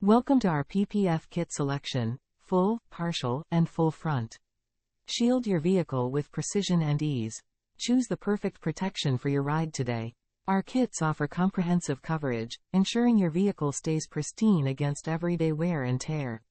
Welcome to our PPF kit selection: full, partial, and full front. Shield your vehicle with precision and ease. Choose the perfect protection for your ride today. Our kits offer comprehensive coverage, ensuring your vehicle stays pristine against everyday wear and tear.